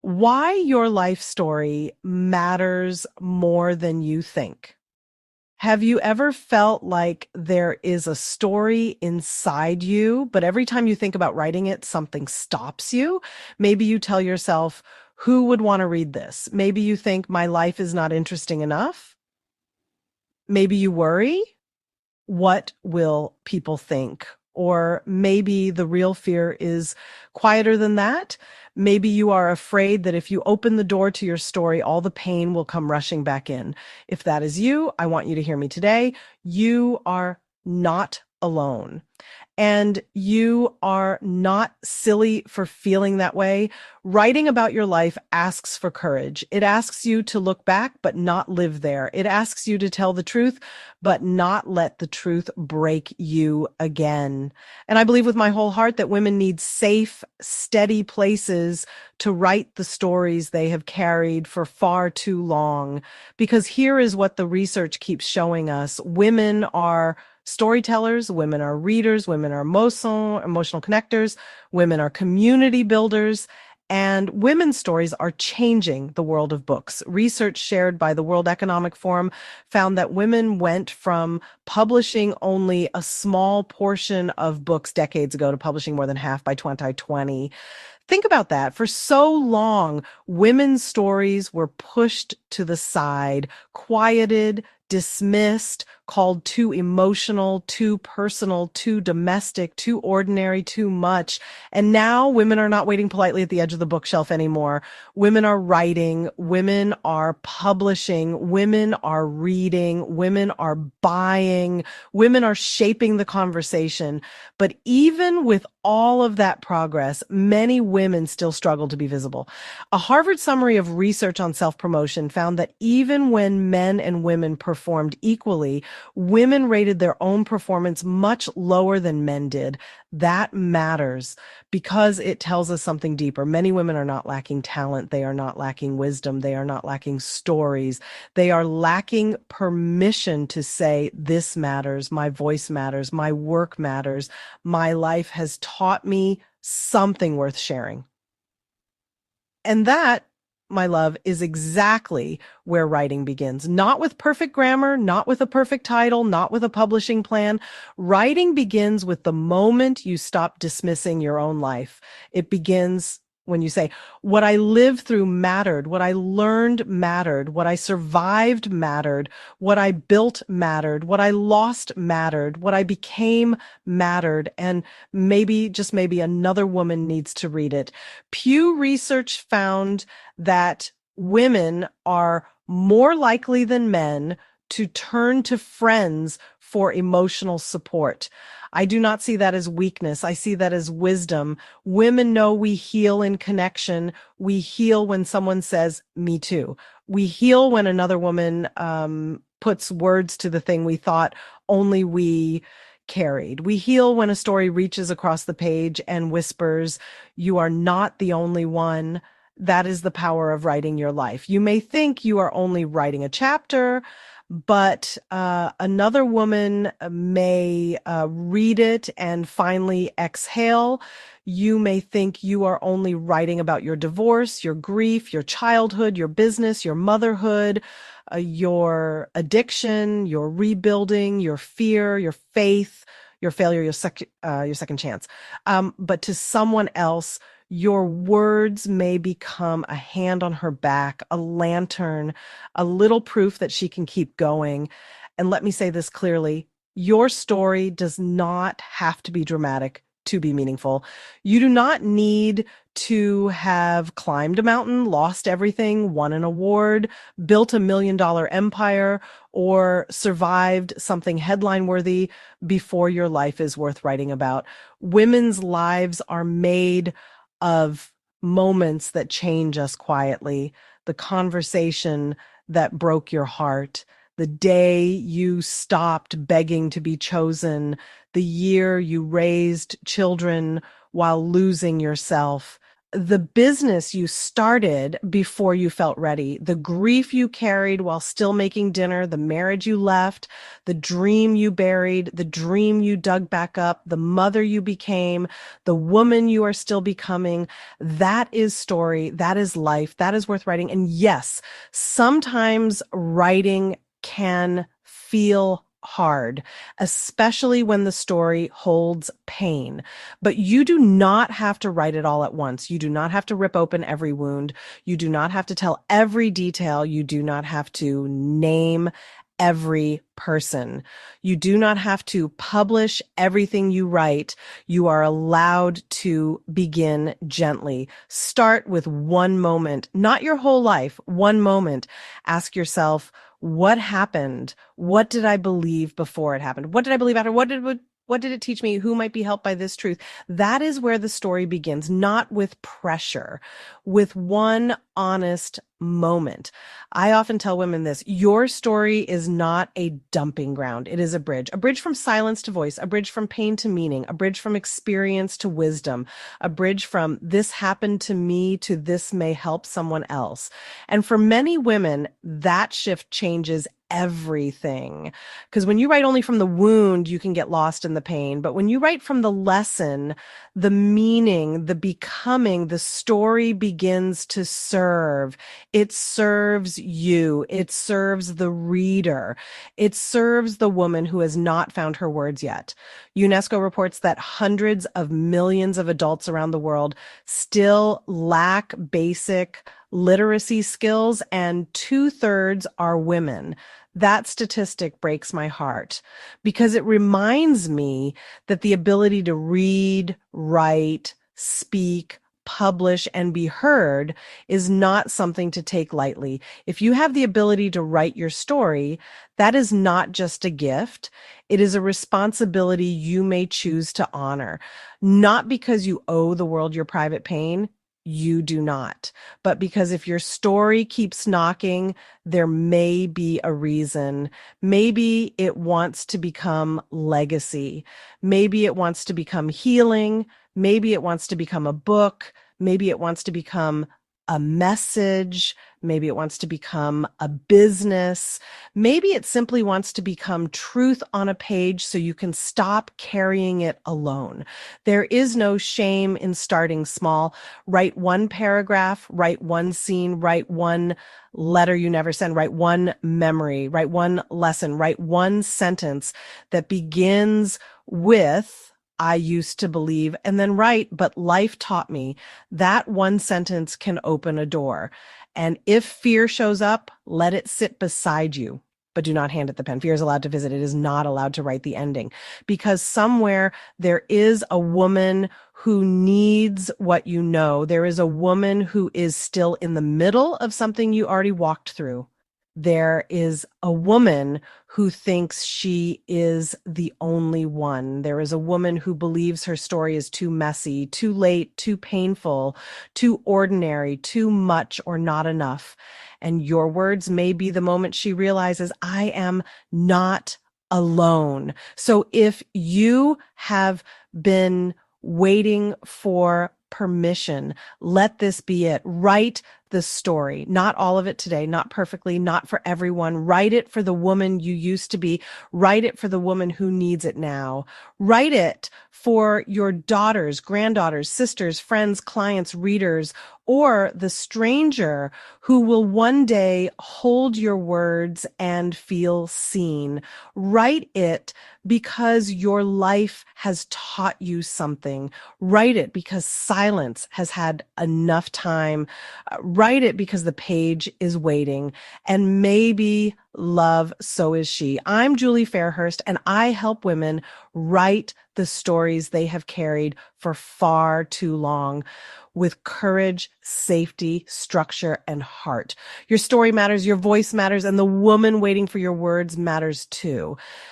Why your life story matters more than you think. Have you ever felt like there is a story inside you, but every time you think about writing it, something stops you? Maybe you tell yourself, who would want to read this? Maybe you think my life is not interesting enough. Maybe you worry, what will people think? Or maybe the real fear is quieter than that. Maybe you are afraid that if you open the door to your story, all the pain will come rushing back in. If that is you, I want you to hear me today. You are not alone. And you are not silly for feeling that way. Writing about your life asks for courage. It asks you to look back, but not live there. It asks you to tell the truth, but not let the truth break you again. And I believe with my whole heart that women need safe, steady places to write the stories they have carried for far too long. Because here is what the research keeps showing us. Women are storytellers, women are readers, women are emotional connectors, women are community builders, and women's stories are changing the world of books. Research shared by the World Economic Forum found that women went from publishing only a small portion of books decades ago to publishing more than half by 2020. Think about that. For so long, women's stories were pushed to the side, quieted, dismissed, called too emotional, too personal, too domestic, too ordinary, too much. And now women are not waiting politely at the edge of the bookshelf anymore. Women are writing, women are publishing, women are reading, women are buying, women are shaping the conversation. But even with all of that progress, many women still struggle to be visible. A Harvard summary of research on self-promotion found that even when men and women performed equally, women rated their own performance much lower than men did. That matters because it tells us something deeper. Many women are not lacking talent. They are not lacking wisdom. They are not lacking stories. They are lacking permission to say, this matters. My voice matters. My work matters. My life has taught me something worth sharing. And that, my love, is exactly where writing begins. Not with perfect grammar, not with a perfect title, not with a publishing plan. Writing begins with the moment you stop dismissing your own life. It begins when you say, what I lived through mattered, what I learned mattered, what I survived mattered, what I built mattered, what I lost mattered, what I became mattered, and maybe, just maybe, another woman needs to read it. Pew Research found that women are more likely than men to turn to friends for emotional support. I do not see that as weakness. I see that as wisdom. Women know we heal in connection. We heal when someone says, me too. We heal when another woman puts words to the thing we thought only we carried. We heal when a story reaches across the page and whispers, you are not the only one. That is the power of writing your life. You may think you are only writing a chapter, but another woman may read it and finally exhale. You may think you are only writing about your divorce, your grief, your childhood, your business, your motherhood, your addiction, your rebuilding, your fear, your faith, your failure, your second chance. But to someone else, your words may become a hand on her back, a lantern, a little proof that she can keep going. And let me say this clearly, your story does not have to be dramatic to be meaningful. You do not need to have climbed a mountain, lost everything, won an award, built $1 million empire, or survived something headline worthy before your life is worth writing about. Women's lives are made of moments that change us quietly, the conversation that broke your heart, the day you stopped begging to be chosen, the year you raised children while losing yourself. the business you started before you felt ready, the grief you carried while still making dinner, the marriage you left, the dream you buried, the dream you dug back up, the mother you became, the woman you are still becoming. That is story. That is life. That is worth writing. And yes, sometimes writing can feel hard, especially when the story holds pain. But you do not have to write it all at once. You do not have to rip open every wound. You do not have to tell every detail. You do not have to name every person. You do not have to publish everything you write. You are allowed to begin gently. Start with one moment, not your whole life, one moment. Ask yourself, what happened? What did I believe before it happened? What did I believe after? What did it teach me? Who might be helped by this truth? That is where the story begins, not with pressure, with one honest moment. I often tell women this: your story is not a dumping ground. It is a bridge from silence to voice, a bridge from pain to meaning, a bridge from experience to wisdom, a bridge from this happened to me to this may help someone else. And for many women, that shift changes everything. Because when you write only from the wound, you can get lost in the pain. But when you write from the lesson, the meaning, the becoming, the story begins to serve. It serves you. It serves the reader. It serves the woman who has not found her words yet. UNESCO reports that hundreds of millions of adults around the world still lack basic literacy skills, and 2/3 are women. That statistic breaks my heart because it reminds me that the ability to read, write, speak, publish, and be heard is not something to take lightly. If you have the ability to write your story, that is not just a gift. It is a responsibility you may choose to honor, not because you owe the world your private pain. You do not. But because if your story keeps knocking, there may be a reason. Maybe it wants to become legacy. Maybe it wants to become healing. Maybe it wants to become a book. Maybe it wants to become a message. Maybe it wants to become a business. Maybe it simply wants to become truth on a page so you can stop carrying it alone. There is no shame in starting small. Write one paragraph, write one scene, write one letter you never send, write one memory, write one lesson, write one sentence that begins with I used to believe, and then write, but life taught me. That one sentence can open a door. And if fear shows up, let it sit beside you, but do not hand it the pen. Fear is allowed to visit. It is not allowed to write the ending, because somewhere there is a woman who needs what you know. There is a woman who is still in the middle of something you already walked through. There is a woman who thinks she is the only one. There is a woman who believes her story is too messy, too late, too painful, too ordinary, too much, or not enough. And your words may be the moment she realizes, I am not alone. So if you have been waiting for permission, let this be it. Write the story, not all of it today, not perfectly, not for everyone. Write it for the woman you used to be. Write it for the woman who needs it now. Write it for your daughters, granddaughters, sisters, friends, clients, readers, or the stranger who will one day hold your words and feel seen. Write it because your life has taught you something. Write it because silence has had enough time. Write it because the page is waiting. And maybe love, so is she. I'm Julie Fairhurst, and I help women write the stories they have carried for far too long with courage, safety, structure, and heart. Your story matters, your voice matters, and the woman waiting for your words matters too.